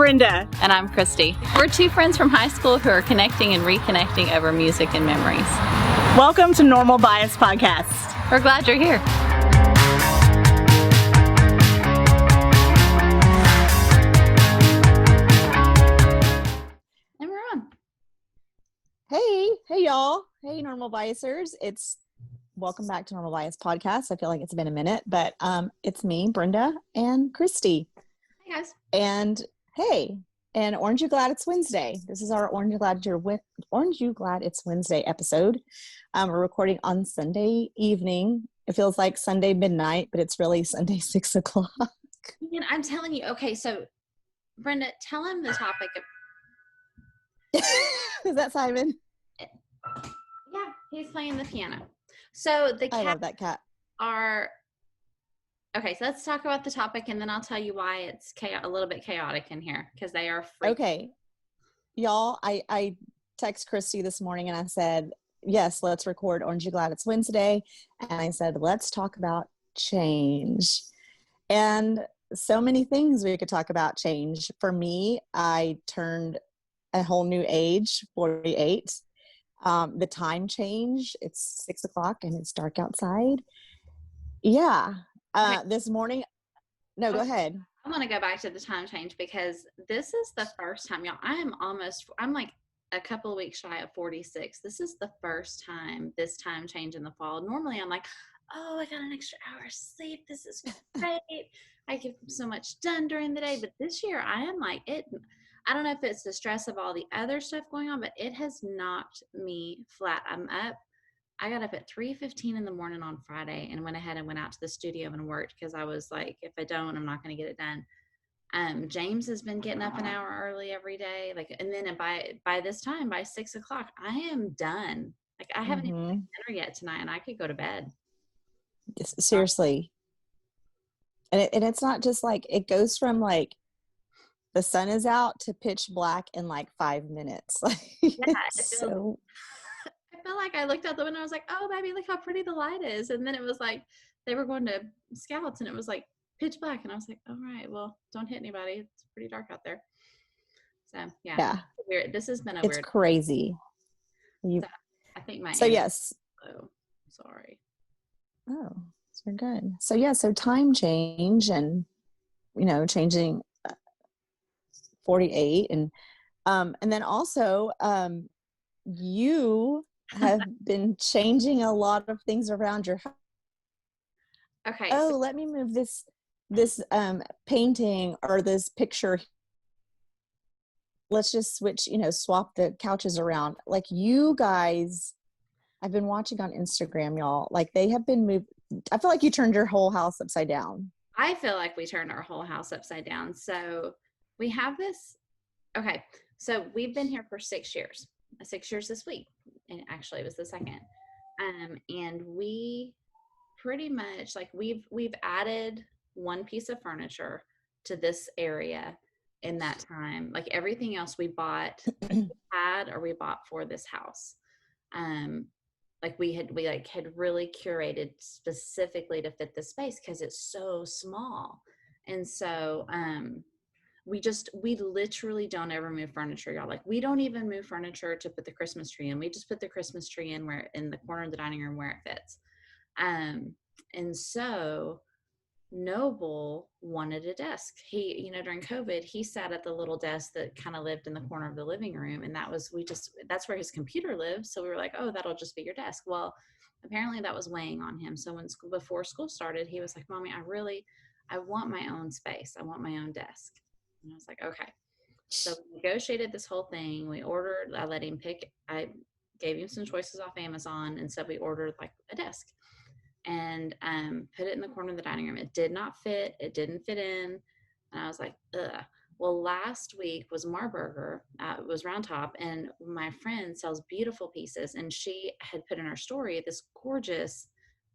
Brenda. And I'm Kristi. We're two friends from high school who are connecting and reconnecting over music and memories. Welcome to Normal Bias Podcast. We're glad you're here. And we're on. Hey y'all. Hey Normal Biasers. Welcome back to Normal Bias Podcast. I feel like it's been a minute, but it's me, Brenda and Kristi. Hey guys. And hey, and aren't you glad it's Wednesday? This is our Aren't You Glad It's Wednesday episode. We're recording on Sunday evening. It feels like Sunday midnight, but it's really Sunday 6 o'clock. And I'm telling you, okay, so Brenda, tell him the topic. Is that Simon? Yeah, he's playing the piano. So the I love that cat. Okay, so let's talk about the topic, and then I'll tell you why it's a little bit chaotic in here, because they are free. Okay. Y'all, I text Kristi this morning and I said, yes, let's record Aren't You Glad It's Wednesday? And I said, let's talk about change. And so many things we could talk about change. For me, I turned a whole new age, 48. The time change, it's 6 o'clock and it's dark outside. Yeah. This morning, no, go ahead. I want to go back to the time change because this is the first time, y'all. I'm like a couple of weeks shy of 46. This is the first time this time change in the fall. Normally I'm like, oh, I got an extra hour of sleep. This is great. I get so much done during the day. But this year I am like it. I don't know if it's the stress of all the other stuff going on, but it has knocked me flat. I got up at 3:15 in the morning on Friday and went ahead and went out to the studio and worked because I was like, if I don't, I'm not going to get it done. James has been getting up an hour early every day. And then by this time, by 6 o'clock, I am done. Like I haven't even had dinner yet tonight and I could go to bed. Seriously. And it's not just like, it goes from like the sun is out to pitch black in like 5 minutes. Yeah, I felt like I looked out the window. I was like, oh, baby, look how pretty the light is. And then it was like they were going to scouts and it was like pitch black. And I was like, all right, well, don't hit anybody. It's pretty dark out there. So, yeah. Weird. This has been it's weird. Crazy. So, I think yes. Oh, sorry. Oh, so good. So time change and, changing 48 and then also you have been changing a lot of things around your house. Okay. Oh, let me move this painting or this picture. Let's just switch, swap the couches around. Like you guys, I've been watching on Instagram, y'all. Like they have been moved. I feel like you turned your whole house upside down. I feel like we turned our whole house upside down. So we have this. Okay. So we've been here for 6 years. 6 years this week. And actually it was the second. And we pretty much like we've added one piece of furniture to this area in that time. Like everything else we bought we bought for this house. Like we had really curated specifically to fit the space because it's so small. And so we literally don't ever move furniture, y'all. Like we don't even move furniture to put the Christmas tree in. We just put the Christmas tree in the corner of the dining room where it fits. And so Noble wanted a desk. He, during COVID, he sat at the little desk that kind of lived in the corner of the living room. And that's where his computer lives. So we were like, oh, that'll just be your desk. Well, apparently that was weighing on him. So before school started, he was like, Mommy, I want my own space. I want my own desk. And I was like, okay. So we negotiated this whole thing. I let him pick. I gave him some choices off Amazon and said we ordered like a desk and put it in the corner of the dining room. It did not fit. It didn't fit in. And I was like, ugh. Well, last week was Marburger. It was Round Top. And my friend sells beautiful pieces. And she had put in her story this gorgeous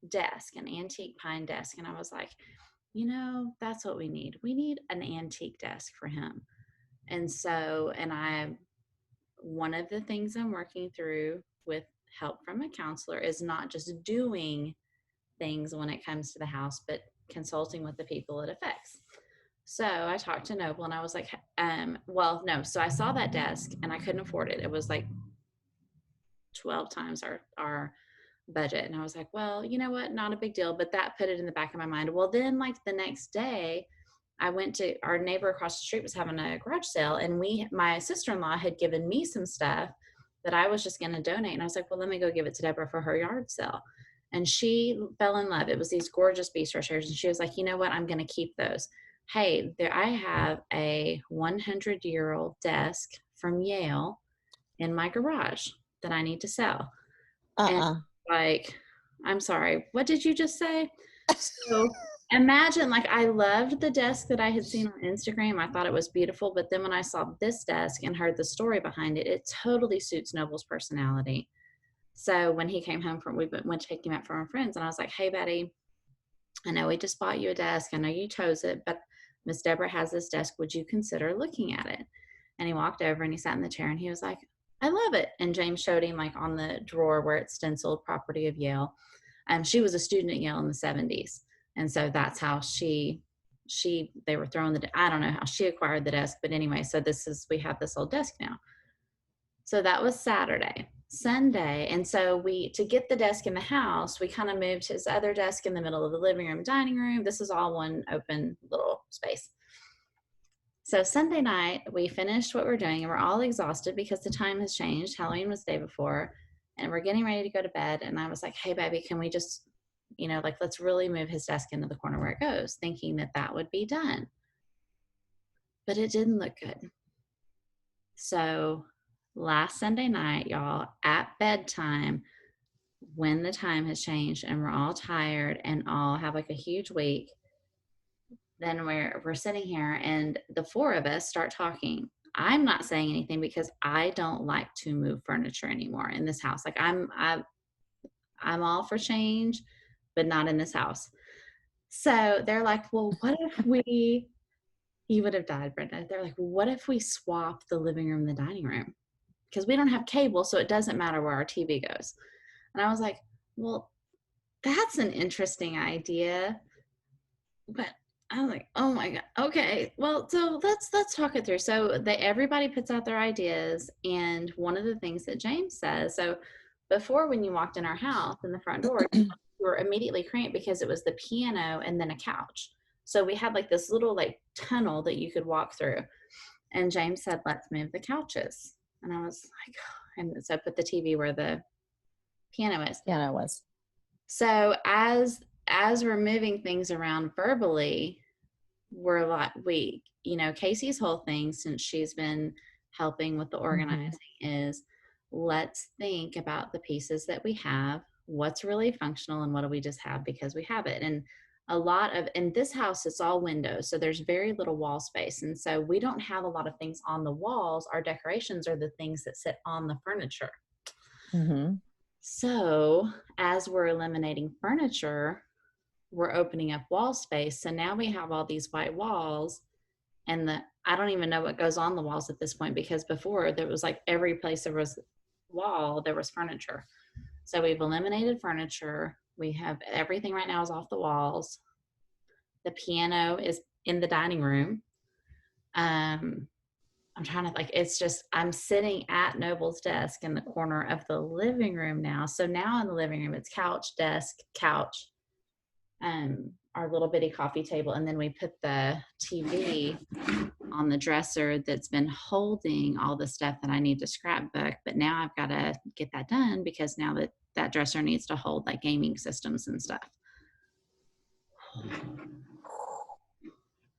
desk, an antique pine desk. And I was like, that's what we need. We need an antique desk for him. And so, one of the things I'm working through with help from a counselor is not just doing things when it comes to the house, but consulting with the people it affects. So I talked to Noble and I was like, well, no. So I saw that desk and I couldn't afford it. It was like 12 times our budget. And I was like, well, you know what? Not a big deal. But that put it in the back of my mind. Well, then like the next day, I went to our neighbor across the street was having a garage sale, and my sister-in-law had given me some stuff that I was just going to donate. And I was like, well, let me go give it to Deborah for her yard sale. And she fell in love. It was these gorgeous bistro chairs. And she was like, you know what? I'm going to keep those. Hey, there, I have a 100-year-old desk from Yale in my garage that I need to sell. And like, I'm sorry, what did you just say? So imagine, like, I loved the desk that I had seen on Instagram. I thought it was beautiful. But then when I saw this desk and heard the story behind it, it totally suits Noble's personality. So when he came home we went to pick him up from our friends, and I was like, hey, Betty, I know we just bought you a desk. I know you chose it, but Miss Deborah has this desk. Would you consider looking at it? And he walked over and he sat in the chair and he was like, I love it. And James showed him like on the drawer where it's stenciled, property of Yale. She was a student at Yale in the 70s. And so that's how they were throwing I don't know how she acquired the desk, but anyway, so we have this old desk now. So that was Saturday. Sunday, and so to get the desk in the house, we kind of moved his other desk in the middle of the living room, dining room. This is all one open little space. So Sunday night, we finished what we're doing, and we're all exhausted because the time has changed. Halloween was the day before, and we're getting ready to go to bed. And I was like, hey, baby, can we just, like, let's really move his desk into the corner where it goes, thinking that would be done. But it didn't look good. So last Sunday night, y'all, at bedtime, when the time has changed and we're all tired and all have like a huge week, then we're sitting here and the four of us start talking. I'm not saying anything because I don't like to move furniture anymore in this house. Like I'm all for change, but not in this house. So they're like, well, what if you would have died, Brenda. They're like, well, what if we swap the living room and the dining room? Because we don't have cable, so it doesn't matter where our TV goes. And I was like, well, that's an interesting idea. But I was like, oh my God, okay. Well, so let's talk it through. So everybody puts out their ideas. And one of the things that James says, so before when you walked in our house in the front door, you were immediately cramped because it was the piano and then a couch. So we had like this little like tunnel that you could walk through. And James said, let's move the couches. And I was like, oh. And so I put the TV where the piano is. Piano was. So as we're moving things around verbally, we're like, Casey's whole thing since she's been helping with the organizing is let's think about the pieces that we have, what's really functional and what do we just have because we have it. And in this house, it's all windows. So there's very little wall space. And so we don't have a lot of things on the walls. Our decorations are the things that sit on the furniture. Mm-hmm. So as we're eliminating furniture, we're opening up wall space. So now we have all these white walls and I don't even know what goes on the walls at this point because before there was like every place there was wall, there was furniture. So we've eliminated furniture. We have everything right now is off the walls. The piano is in the dining room. I'm trying to it's just, I'm sitting at Noble's desk in the corner of the living room now. So now in the living room, it's couch, desk, couch, our little bitty coffee table. And then we put the TV on the dresser that's been holding all the stuff that I need to scrapbook. But now I've got to get that done because now that dresser needs to hold like gaming systems and stuff.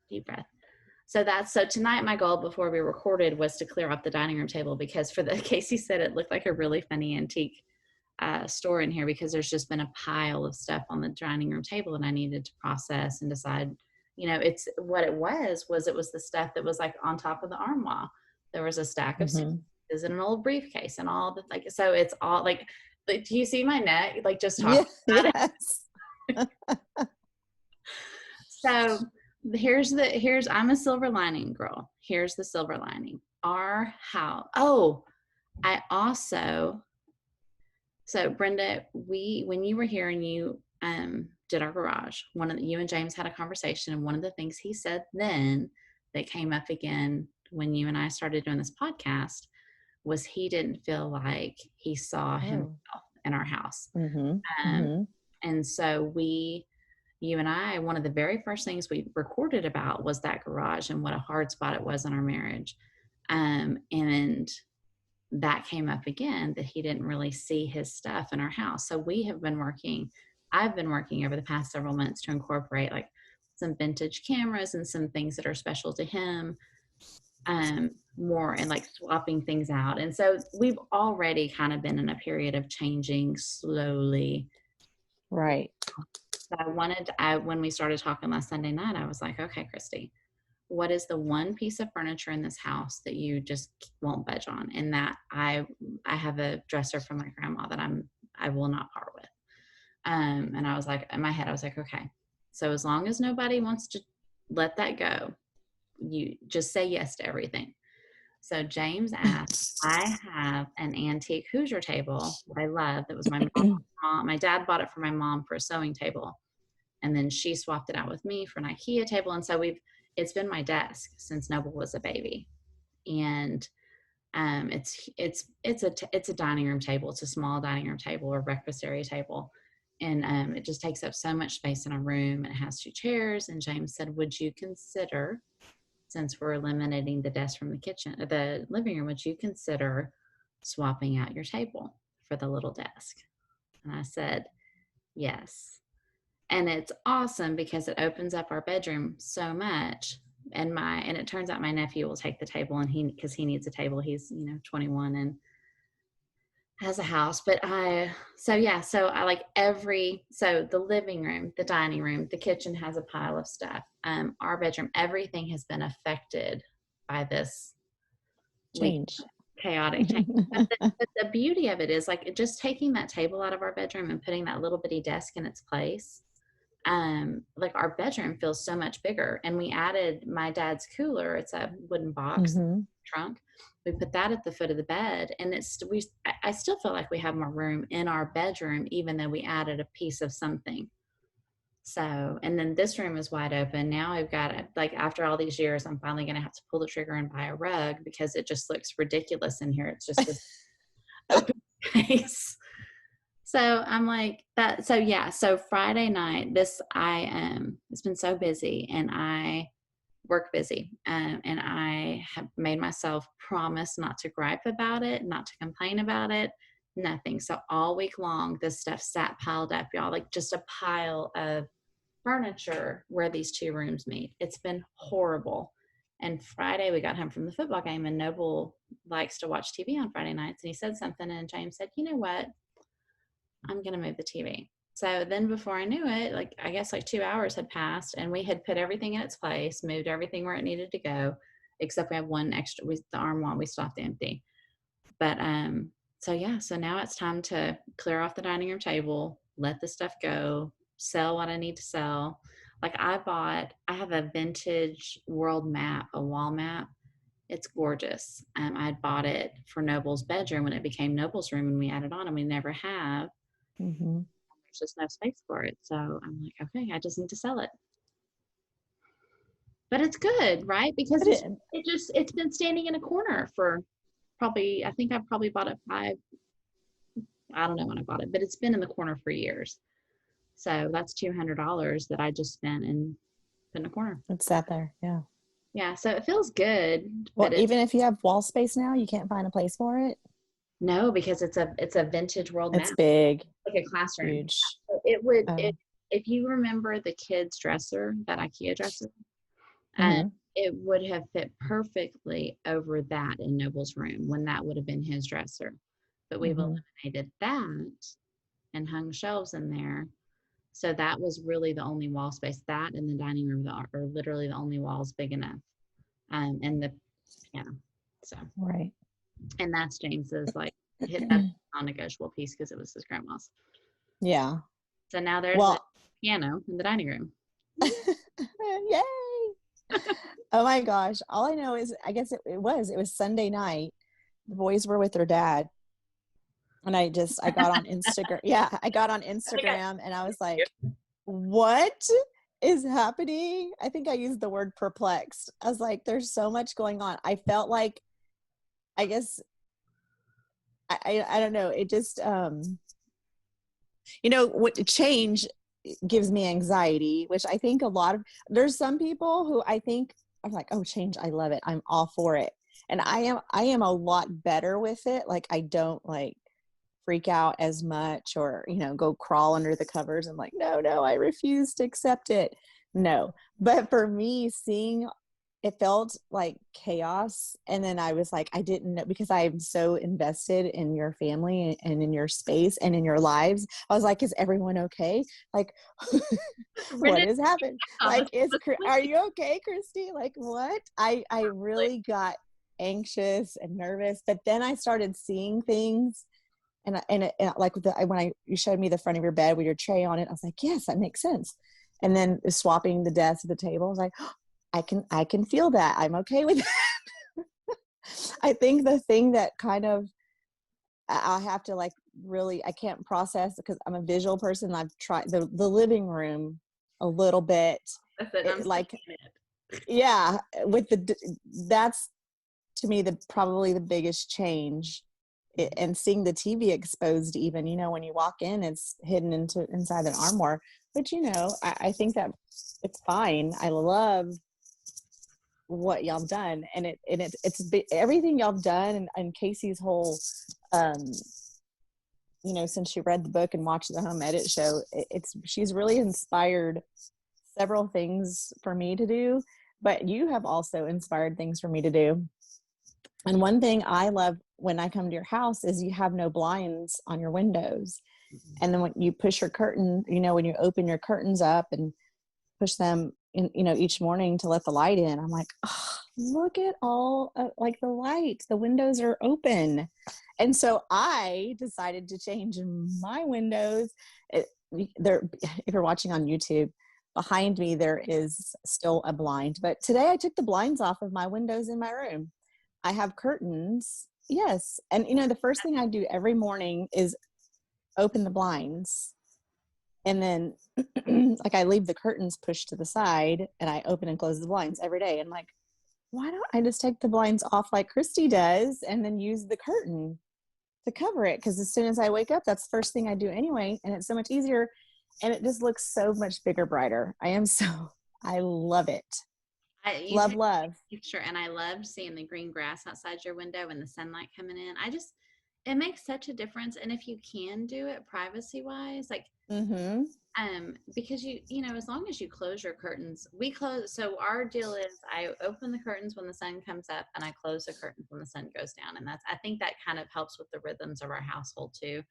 Deep breath. So tonight my goal before we recorded was to clear off the dining room table because Casey said it looked like a really funny antique store in here because there's just been a pile of stuff on the dining room table and I needed to process and decide, it's what it was the stuff that was like on top of the armoire. There was a stack of suitcases and an old briefcase and all the so it's all like do you see my neck? Like just talking about it. So I'm a silver lining girl. Here's the silver lining. Our house. Oh, so Brenda, when you were here and you did our garage. You and James had a conversation, and one of the things he said then that came up again when you and I started doing this podcast was he didn't feel like he saw himself in our house. And so you and I, one of the very first things we recorded about was that garage and what a hard spot it was in our marriage. And that came up again, that he didn't really see his stuff in our house. So I've been working over the past several months to incorporate like some vintage cameras and some things that are special to him, more, and like swapping things out. And so we've already kind of been in a period of changing slowly. Right. So when we started talking last Sunday night, I was like, okay, Kristi, what is the one piece of furniture in this house that you just won't budge on? And that I have a dresser from my grandma that I will not part with. And I was like, in my head, I was like, okay, so as long as nobody wants to let that go, you just say yes to everything. So James asked, I have an antique Hoosier table that I love. That was my mom. My dad bought it for my mom for a sewing table. And then she swapped it out with me for an IKEA table. And so it's been my desk since Noble was a baby. And it's a dining room table. It's a small dining room table or breakfast area table. And it just takes up so much space in a room. And it has 2 chairs. And James said, would you consider, since we're eliminating the desk from the living room, would you consider swapping out your table for the little desk? And I said, yes. And it's awesome because it opens up our bedroom so much. And it turns out my nephew will take the table, and because he needs a table. He's 21 and has a house. But so I like the living room, the dining room, the kitchen has a pile of stuff. Our bedroom, everything has been affected by this chaotic change. But the beauty of it is like just taking that table out of our bedroom and putting that little bitty desk in its place. Like our bedroom feels so much bigger. And we added my dad's cooler. It's a wooden box trunk. We put that at the foot of the bed, and I still feel like we have more room in our bedroom, even though we added a piece of something. So, and then this room is wide open. Now I've got it, like after all these years, I'm finally going to have to pull the trigger and buy a rug because it just looks ridiculous in here. It's just an open space. So I'm like that. So yeah. So Friday night, it's been so busy, and I work busy. And I have made myself promise not to gripe about it, not to complain about it, nothing. So all week long, this stuff sat piled up, y'all, like just a pile of furniture where these 2 rooms meet. It's been horrible. And Friday we got home from the football game, and Noble likes to watch TV on Friday nights. And he said something, and James said, you know what? I'm going to move the TV. So then before I knew it, like, I guess like 2 hours had passed, and we had put everything in its place, moved everything where it needed to go, except we have one extra, the armoire we still have to empty. But, so now it's time to clear off the dining room table, let the stuff go, sell what I need to sell. Like I have a vintage world map, a wall map. It's gorgeous. I bought it for Noble's bedroom when it became Noble's room, and we added on, and we never have. There's just no space for it. So I'm like, okay, I just need to sell it. But it's good, right? Because it's been standing in a corner for probably, I think I probably bought it I don't know when I bought it, but it's been in the corner for years. So that's $200 that I just spent and put in a corner. It sat there. Yeah. Yeah. So it feels good. Well, even if you have wall space now, you can't find a place for it. No, because it's a vintage world map. It's big. Like a classroom. Huge. It would, if you remember the kids' dresser, that IKEA dresser, it would have fit perfectly over that in Noble's room when that would have been his dresser. But we've eliminated that and hung shelves in there. So that was really the only wall space. That and the dining room are literally the only walls big enough. And the piano. So right. And that's James's like hit that non-negotiable piece because it was his grandma's. Yeah. So now there's a piano in the dining room. Yay! Oh my gosh! All I know is, I guess it was Sunday night. The boys were with their dad, and I got on Instagram. Yeah, I got on Instagram, and I was like, what is happening? I think I used the word perplexed. I was like, there's so much going on. I felt like, I guess, I don't know. It just, what change gives me anxiety, which I think there's some people who I think are like, oh, change, I love it. I'm all for it. And I am a lot better with it. Like, I don't like freak out as much or, go crawl under the covers and like, no, I refuse to accept it. No. But for me, it felt like chaos. And then I was like, I didn't know, because I'm so invested in your family and in your space and in your lives. I was like, is everyone okay? Like, what has happened? Like, are you okay, Kristi? Like, what? I really got anxious and nervous, but then I started seeing things. And like when you showed me the front of your bed with your tray on it, I was like, yes, that makes sense. And then swapping the desk at the table, I was like, oh, I can feel that. I'm okay with that. I think the thing that kind of I have to like really, I can't process because I'm a visual person. I've tried the living room a little bit. That's it. I'm like, yeah, that's to me probably the biggest change. And seeing the TV exposed, even, when you walk in, it's hidden inside an armoire. But I think that it's fine. I love what y'all done, and it's everything y'all done, and Casey's whole, since she read the book and watched the home edit show, she's really inspired several things for me to do. But you have also inspired things for me to do. And one thing I love when I come to your house is you have no blinds on your windows. And then when you push your curtain, when you open your curtains up and push them in, each morning to let the light in, I'm like, oh, look at all like the light, the windows are open. And so I decided to change my windows. If you're watching on YouTube, behind me, there is still a blind, but today I took the blinds off of my windows in my room. I have curtains. Yes. And the first thing I do every morning is open the blinds. And then like I leave the curtains pushed to the side and I open and close the blinds every day. And like, why don't I just take the blinds off like Kristi does and then use the curtain to cover it? Because as soon as I wake up, that's the first thing I do anyway. And it's so much easier. And it just looks so much bigger, brighter. I love it. Love. Picture, and I loved seeing the green grass outside your window and the sunlight coming in. It makes such a difference. And if you can do it privacy wise, like, because as long as you close your curtains, we close. So our deal is I open the curtains when the sun comes up and I close the curtains when the sun goes down. And I think that kind of helps with the rhythms of our household too.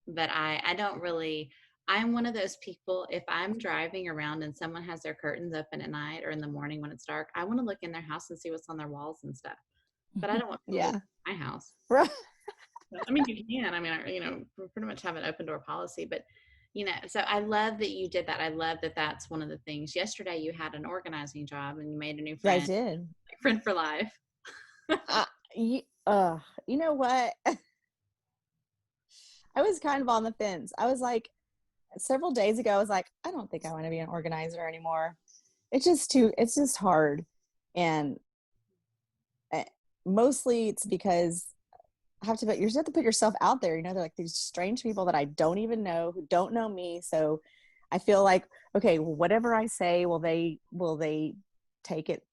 But I don't really, I'm one of those people, if I'm driving around and someone has their curtains open at night or in the morning when it's dark, I want to look in their house and see what's on their walls and stuff. But I don't want people in my house. Right. I mean, you can. I mean, we pretty much have an open door policy, but so I love that you did that. I love that that's one of the things. Yesterday you had an organizing job and you made a new friend. I did. Like, friend for life. You know what? I was kind of on the fence. I was like, several days ago, I was like, I don't think I want to be an organizer anymore. It's just hard. And mostly it's because you have to put yourself out there. They're like these strange people that I don't even know, who don't know me. So I feel like, okay, well, whatever I say, will they take it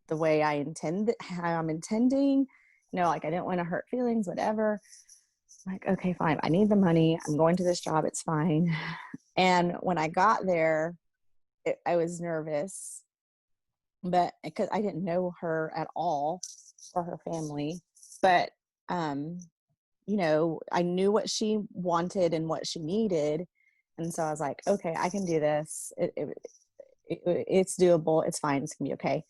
the way I intend, how I'm intending? Like I didn't want to hurt feelings, whatever. Like, okay, fine. I need the money. I'm going to this job. It's fine. And when I got there, I was nervous, but because I didn't know her at all or her family, but, I knew what she wanted and what she needed. And so I was like, okay, I can do this. It's doable. It's fine. It's gonna be okay.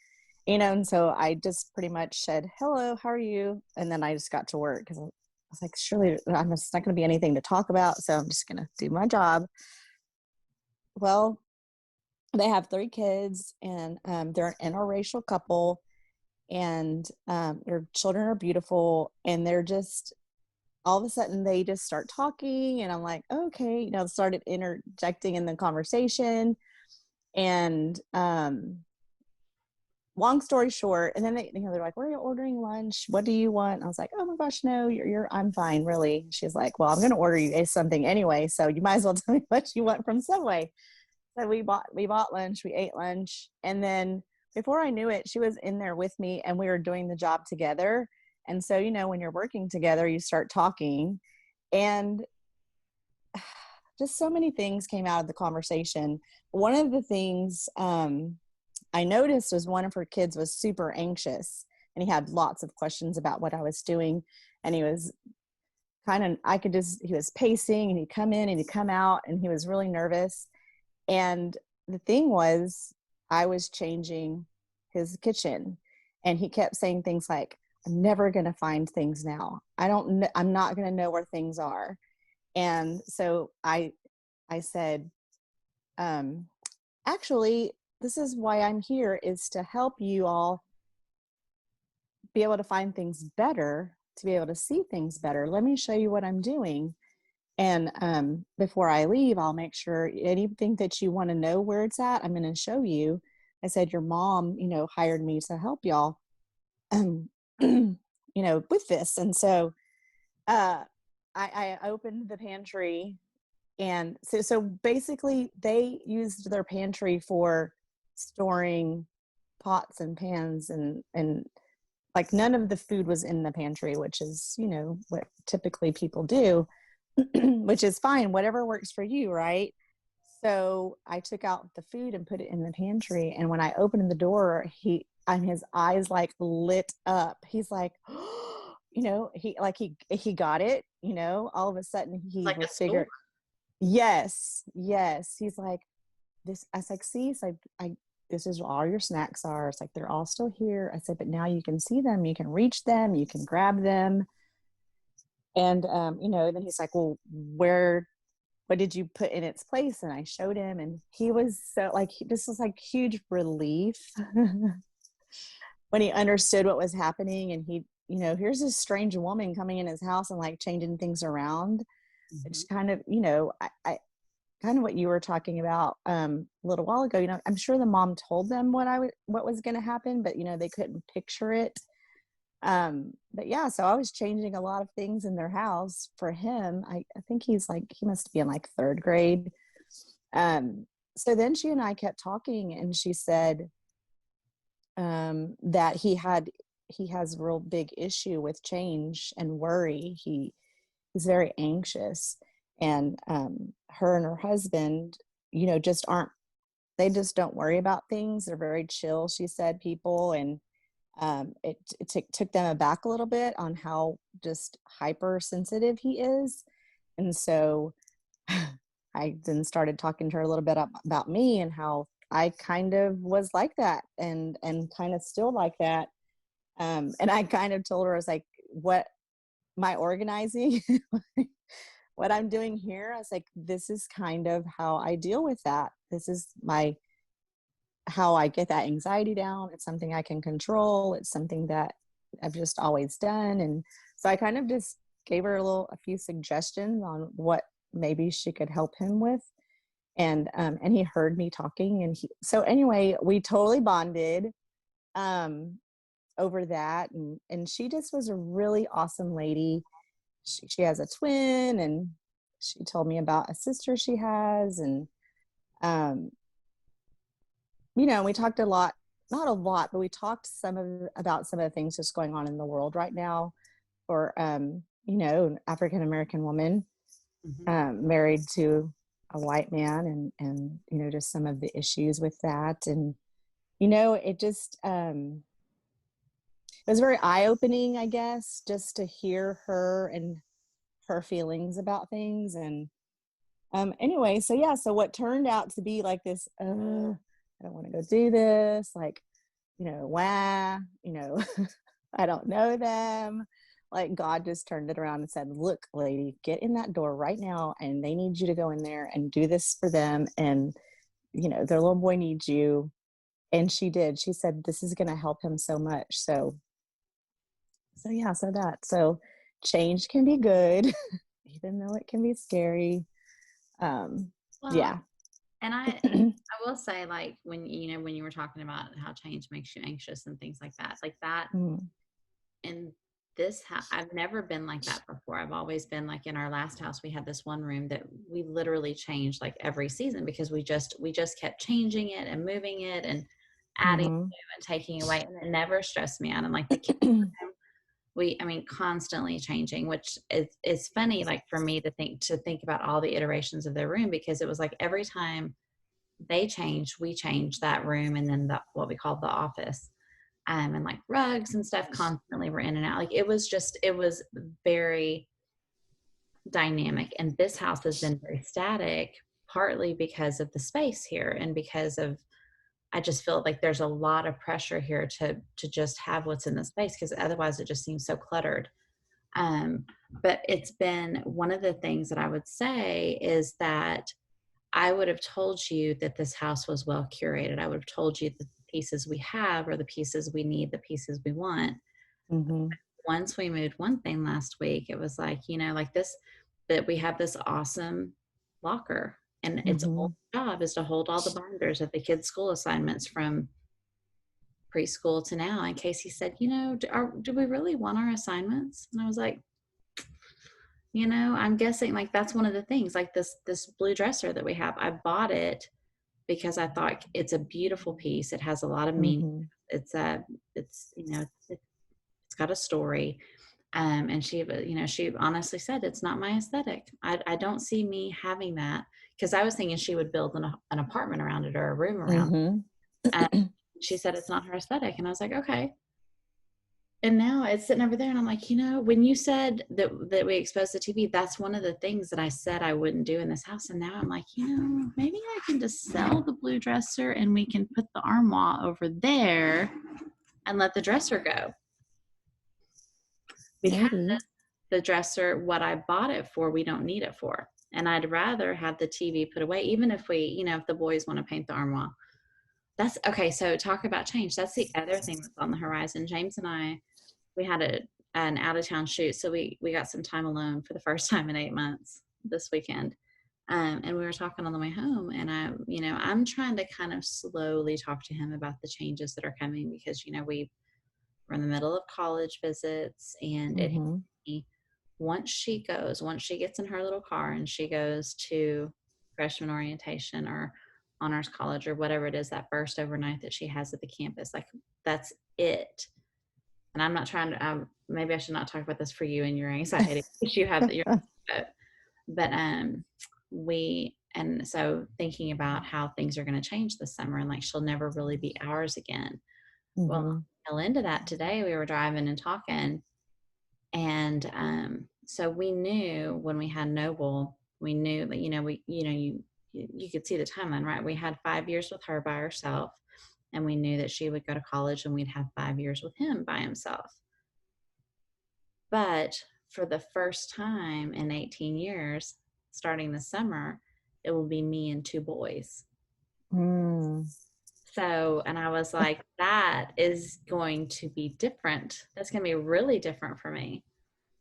And so I just pretty much said, hello, how are you? And then I just got to work because I was like, surely it's not going to be anything to talk about. So I'm just going to do my job. Well, they have 3 kids and they're an interracial couple and their children are beautiful and they're just all of a sudden they just start talking, and I'm like, okay, started interjecting in the conversation. And long story short, and then they're like, we're ordering lunch. What do you want? And I was like, oh my gosh, no, I'm fine, really. She's like, well, I'm going to order you something anyway, so you might as well tell me what you want from Subway. So we bought lunch, we ate lunch. And then before I knew it, she was in there with me and we were doing the job together. And so, when you're working together, you start talking, and just so many things came out of the conversation. One of the things I noticed was one of her kids was super anxious, and he had lots of questions about what I was doing. And he was he was pacing, and he'd come in and he'd come out, and he was really nervous. And the thing was, I was changing his kitchen, and he kept saying things like, I'm never going to find things now. I'm not going to know where things are. And so I said, actually, this is why I'm here, is to help you all be able to find things better, to be able to see things better. Let me show you what I'm doing. And before I leave, I'll make sure anything that you want to know where it's at, I'm going to show you. I said, your mom, hired me to help y'all, with this. And so I opened the pantry. And so basically they used their pantry for storing pots and pans, and like none of the food was in the pantry, which is, what typically people do, which is fine, whatever works for you, right? So I took out the food and put it in the pantry. And when I opened the door, his eyes like lit up. He's like, he got it, all of a sudden he Like a was store. Yes. He's like, this. I was like, see, it's like, this is all your snacks are. It's like, they're all still here. I said, but now you can see them, you can reach them, you can grab them. And, then he's like, well, what did you put in its place? And I showed him, and he was so like, this was like huge relief when he understood what was happening. And he, here's this strange woman coming in his house and like changing things around. It's kind of, I kind of what you were talking about a little while ago. I'm sure the mom told them what was going to happen, but they couldn't picture it. But yeah, so I was changing a lot of things in their house for him. I think he must be in like third grade. So then she and I kept talking, and she said that he has a real big issue with change and worry. He's very anxious, and her and her husband, they just don't worry about things. They're very chill, she said, people. And it took them aback a little bit on how just hypersensitive he is. And so I then started talking to her a little bit about me and how I kind of was like that, and kind of still like that. And I kind of told her, I was like, what my organizing, what I'm doing here, I was like, this is kind of how I deal with that. This is how I get that anxiety down. It's something I can control. It's something that I've just always done. And so I kind of just gave her a few suggestions on what maybe she could help him with. And he heard me talking, and so anyway, we totally bonded over that. And she just was a really awesome lady. She has a twin, and she told me about a sister she has. And we talked not a lot, but we talked about some of the things just going on in the world right now for an African-American woman married to a white man, and just some of the issues with that. And it just it was very eye-opening, I guess, just to hear her and her feelings about things. And anyway, so yeah, so what turned out to be like this, I don't want to go do this, like, I don't know them. Like, God just turned it around and said, look, lady, get in that door right now, and they need you to go in there and do this for them. And their little boy needs you. And she did. She said, this is going to help him so much. So change can be good, even though it can be scary. Well, Yeah. and I will say, like, when you were talking about how change makes you anxious and things like that, Mm. in this house, I've never been like that before. I've always been like, in our last house, we had this one room that we literally changed like every season because we just kept changing it and moving it and adding Mhm. new and taking away, and it never stressed me out. And like the kids, constantly changing, which is funny, like for me to think about all the iterations of their room, because it was like every time they changed, we changed that room, and then what we called the office, and like rugs and stuff constantly were in and out. Like it was very dynamic, and this house has been very static, partly because of the space here and because of, I just feel like there's a lot of pressure here to just have what's in the space, because otherwise it just seems so cluttered. Um, but it's been one of the things that I would say is that I would have told you that this house was well curated. I would have told you that the pieces we have are the pieces we need, the pieces we want. Mhm. Once we moved one thing last week, it was like, like this, that we have this awesome locker, and its whole Mhm. job is to hold all the binders of the kids' school assignments from preschool to now. And Casey said, do we really want our assignments? And I was like, I'm guessing like that's one of the things, like this blue dresser that we have. I bought it because I thought it's a beautiful piece. It has a lot of meaning. Mhm. It's got a story. And she honestly said, it's not my aesthetic. I don't see me having that, because I was thinking she would build an apartment around it or a room around Mhm. it. She said it's not her aesthetic. And I was like, okay. And now it's sitting over there, and I'm like, when you said that we exposed the TV, that's one of the things that I said I wouldn't do in this house. And now I'm like, maybe I can just sell the blue dresser and we can put the armoire over there and let the dresser go. Because Maybe. the dresser, what I bought it for, we don't need it for. And I'd rather have the TV put away, even if if the boys want to paint the armoire. That's okay. So talk about change. That's the other thing that's on the horizon. James and I, we had an out of town shoot. So we got some time alone for the first time in 8 months this weekend. And we were talking on the way home, and I'm trying to kind of slowly talk to him about the changes that are coming, because, we're in the middle of college visits, and it hit Mhm. me once she gets in her little car and she goes to freshman orientation or honors college or whatever it is, that first overnight that she has at the campus, like that's it. And I'm not trying to, maybe I should not talk about this for you and your anxiety, because you have your, but and so thinking about how things are going to change this summer, and like she'll never really be ours again. Well, Mhm. fell into that today. We were driving and talking, and so we knew when we had Noble, we knew that you could see the timeline, right? We had 5 years with her by herself, and we knew that she would go to college and we'd have 5 years with him by himself. But for the first time in 18 years, starting this summer, it will be me and 2 boys. Mm. So, and I was like, that is going to be different. That's going to be really different for me.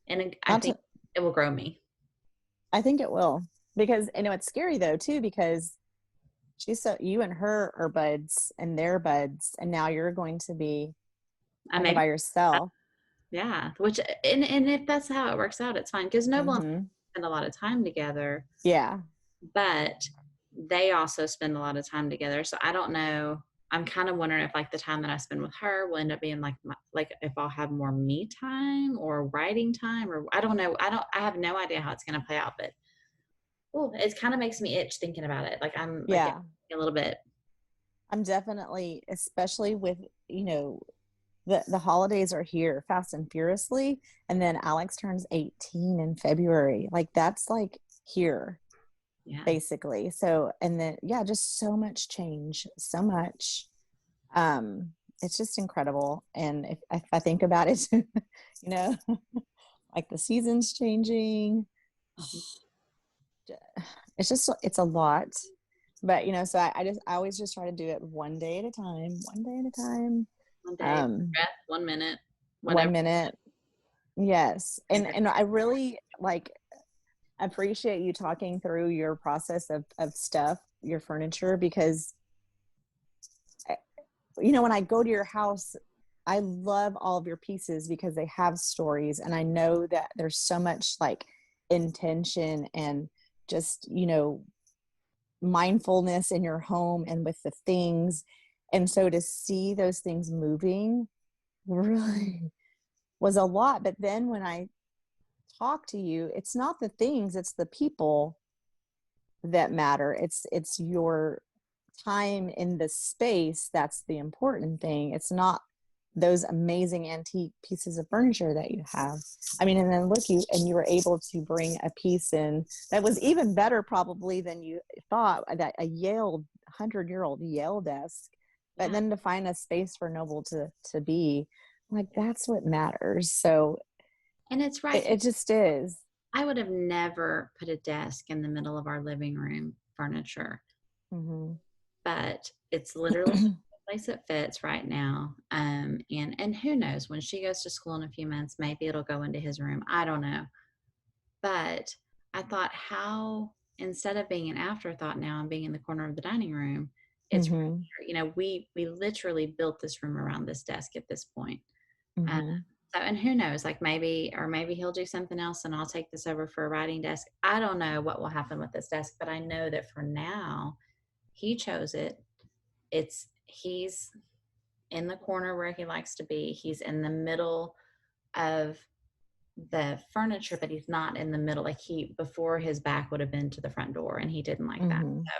And I think it will grow me. I think it will, because it's scary though too, because you and her are buds and they're buds, and now you're going to be kind of by yourself. Yeah, which and if that's how it works out, it's fine, because Noble and I Mm-hmm. spend a lot of time together. Yeah. But they also spend a lot of time together. So I don't know. I'm kind of wondering if like the time that I spend with her will end up being like if I'll have more me time or writing time, or I don't know. I have no idea how it's going to play out, but it kind of makes me itch thinking about it. Like I'm like a little bit. I'm definitely, especially with, the holidays are here fast and furiously. And then Alex turns 18 in February. Like that's like here. Yeah. Basically. So, and then, just so much change, so much. It's just incredible. And if I think about it, like the seasons changing, it's a lot, but, so I always just try to do it one day at a time, One day, breath, 1 minute, whatever. 1 minute. Yes. And I really appreciate you talking through your process of stuff, your furniture, because when I go to your house, I love all of your pieces because they have stories, and I know that there's so much like intention and just, mindfulness in your home and with the things. And so to see those things moving really was a lot. But then when I talk to you, it's not the things, it's the people that matter. It's your time in the space that's the important thing. It's not those amazing antique pieces of furniture that you have. I mean, and then look, you were able to bring a piece in that was even better probably than you thought, that a 100-year-old Yale desk. But Yeah. then to find a space for Noble to be, like, that's what matters. So And it's right. it just is. I would have never put a desk in the middle of our living room furniture, Mm-hmm. but it's literally the place it fits right now. And who knows, when she goes to school in a few months, maybe it'll go into his room. I don't know. But I thought, how, instead of being an afterthought now and being in the corner of the dining room, it's Mm-hmm. we literally built this room around this desk at this point. Uh, Mm-hmm. so, and who knows, like maybe he'll do something else and I'll take this over for a writing desk. I don't know what will happen with this desk, but I know that for now, he chose it. He's in the corner where he likes to be. He's in the middle of the furniture, but he's not in the middle. Like before his back would have been to the front door, and he didn't like that. Mm-hmm. So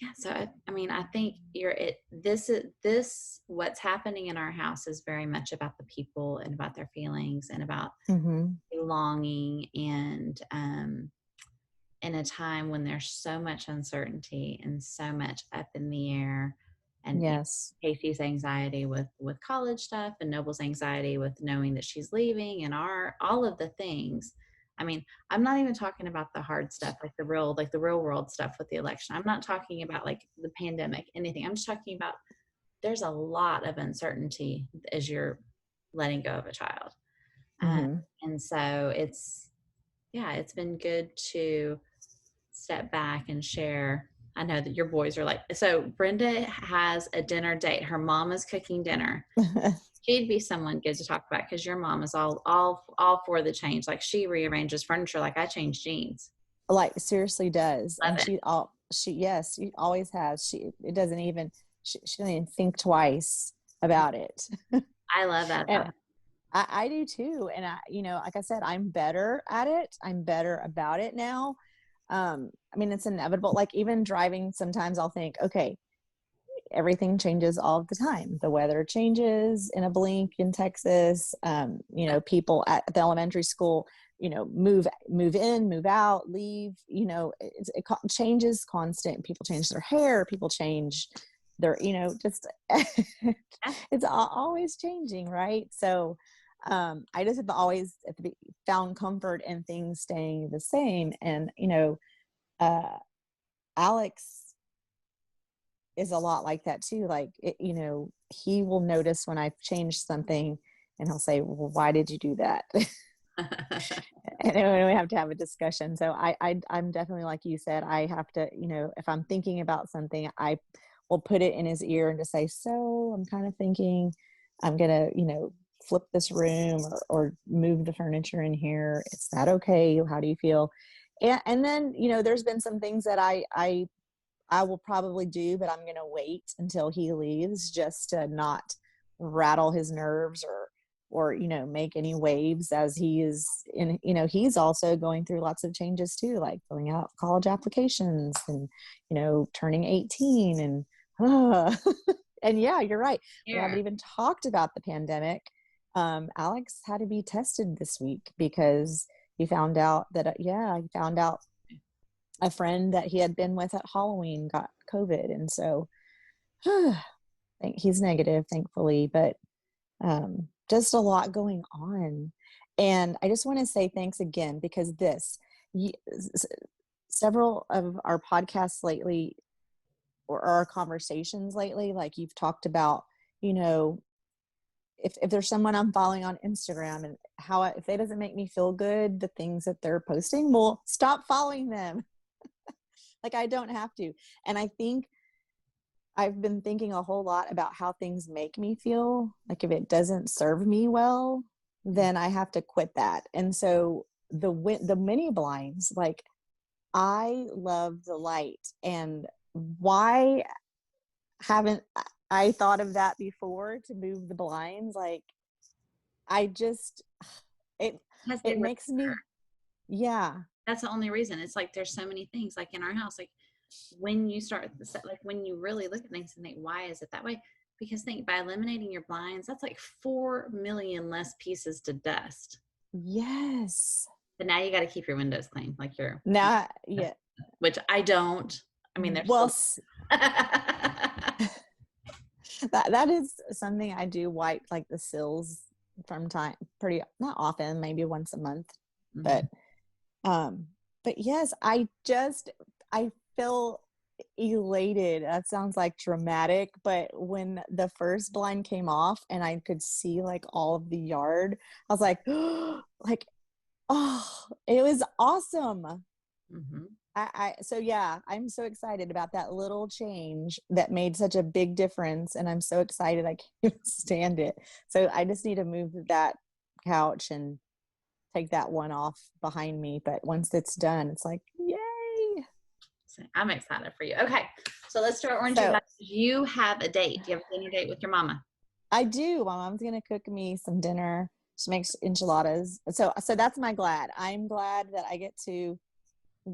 yeah, so I mean, I think this what's happening in our house is very much about the people and about their feelings and about Mm-hmm. belonging, and in a time when there's so much uncertainty and so much up in the air, and Yes. Casey's anxiety with college stuff, and Noble's anxiety with knowing that she's leaving, and all of the things. I mean, I'm not even talking about the hard stuff, like the real world stuff with the election. I'm not talking about like the pandemic, anything. I'm just talking about there's a lot of uncertainty as you're letting go of a child. Um, Mm-hmm. and so it's been good to step back and share. I know that your boys are like, so Brenda has a dinner date. Her mom is cooking dinner. She'd be someone good to talk about because your mom is all for the change. Like she rearranges furniture like I change jeans. Like seriously does. Love And it. yes, she always has. It doesn't even, she doesn't even think twice about it. I love that. And I do too. And like I said, I'm better at it. I'm better about it now. I mean, it's inevitable. Like even driving, sometimes I'll think, okay, everything changes all the time. The weather changes in a blink in Texas. People at the elementary school, move in, move out, leave. It changes constant. People change their hair. People change their, just it's always changing, right? So I just have always found comfort in things staying the same. And Alex is a lot like that too. Like he will notice when I've changed something, and he'll say, well, why did you do that? And then we have to have a discussion. So I'm definitely, like you said, I have to, if I'm thinking about something, I will put it in his ear and just say, so I'm kind of thinking I'm gonna flip this room or move the furniture in here. Is that okay? How do you feel? And then there's been some things that I will probably do, but I'm going to wait until he leaves, just to not rattle his nerves or make any waves, as he is in, he's also going through lots of changes too, like filling out college applications and, turning 18 and, and yeah, you're right. We haven't even talked about the pandemic. Alex had to be tested this week because he found out that, a friend that he had been with at Halloween got COVID. And so he's negative, thankfully, but just a lot going on. And I just want to say thanks again, because several of our podcasts lately, or our conversations lately, like you've talked about, if there's someone I'm following on Instagram and if it doesn't make me feel good, the things that they're posting, well, stop following them. Like, I don't have to. And I think I've been thinking a whole lot about how things make me feel. Like, if it doesn't serve me well, then I have to quit that. And so the mini blinds, like, I love the light. And why haven't I thought of that before, to move the blinds? Like, I just, it makes me, yeah. That's the only reason. It's like, there's so many things, like in our house, like when you start like when you really look at things and think, why is it that way? Because think, by eliminating your blinds, that's like 4 million less pieces to dust. Yes. But now you got to keep your windows clean, like yeah. Which I don't. I mean, there's that is something I do, wipe like the sills from time, not often, maybe once a month. Mm-hmm. But yes, I feel elated. That sounds like dramatic, but when the first blind came off and I could see like all of the yard, I was like, like, oh, it was awesome. Mm-hmm. So yeah, I'm so excited about that little change that made such a big difference. And I'm so excited I can't stand it. So I just need to move that couch and take that one off behind me. But once it's done, it's like, yay. I'm excited for you. Okay. So let's start Orange July. You have a date. Do you have a dinner date with your mama? I do. My mom's going to cook me some dinner. She makes enchiladas. So that's my glad. I'm glad that I get to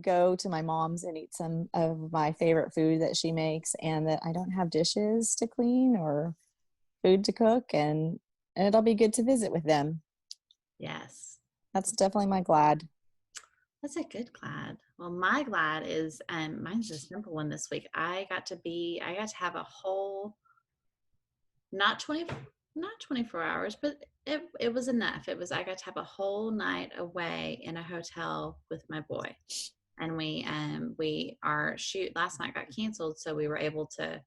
go to my mom's and eat some of my favorite food that she makes, and that I don't have dishes to clean or food to cook, and it'll be good to visit with them. Yes. That's definitely my glad. That's a good glad. Well, my glad is, mine's a simple one this week. I got to have a whole, not 24 hours, but it was enough. I got to have a whole night away in a hotel with my boy. And our shoot last night got canceled. So we were able to,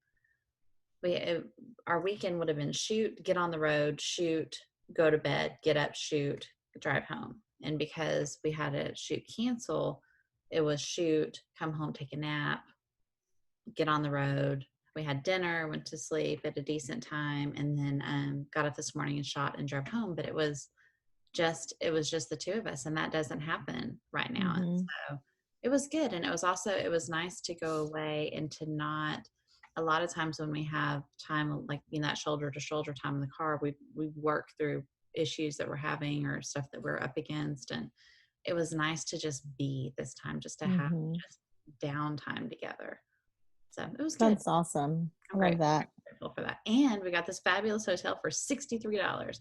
our weekend would have been shoot, get on the road, shoot, go to bed, get up, shoot, drive home. And because we had a shoot cancel, it was shoot, come home, take a nap, get on the road. We had dinner, went to sleep at a decent time, and then got up this morning and shot and drove home. But it was just the two of us, and that doesn't happen right now. Mm-hmm. And so it was good. And it was nice to go away and to not, a lot of times when we have time, like that shoulder to shoulder time in the car, we work through issues that we're having or stuff that we're up against. And it was nice to just be this time, just to have just downtime together. So it was good. That's awesome. I love that. Grateful for that. And we got this fabulous hotel for $63.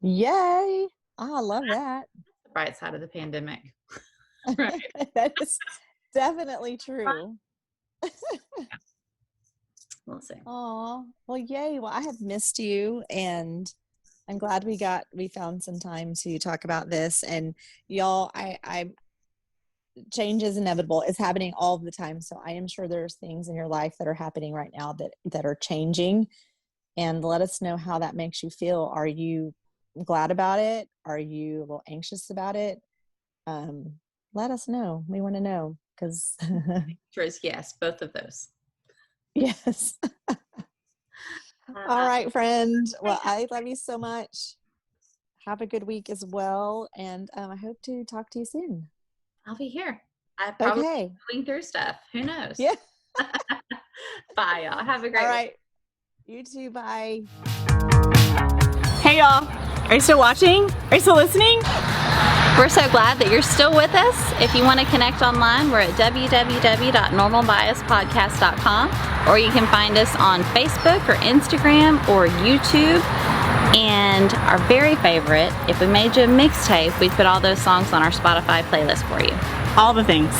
Yay. I love that. That's the bright side of the pandemic. Right. That is definitely true. We'll see. Oh, well, yay. Well, I have missed you, and I'm glad we found some time to talk about this. And y'all, I change is inevitable. It's happening all the time. So I am sure there's things in your life that are happening right now that are changing, and let us know how that makes you feel. Are you glad about it? Are you a little anxious about it? Let us know. We want to know, because yes, both of those. Yes. All right, friend. Well, I love you so much. Have a good week as well, and I hope to talk to you soon. I'll be here. I probably going through stuff. Who knows? Yeah. Bye, y'all. Have a great All right. You too. Bye. Hey, y'all. Are you still watching? Are you still listening? We're so glad that you're still with us. If you want to connect online, we're at www.normalbiaspodcast.com, or you can find us on Facebook or Instagram or YouTube. And our very favorite, if we made you a mixtape, we'd put all those songs on our Spotify playlist for you. All the things.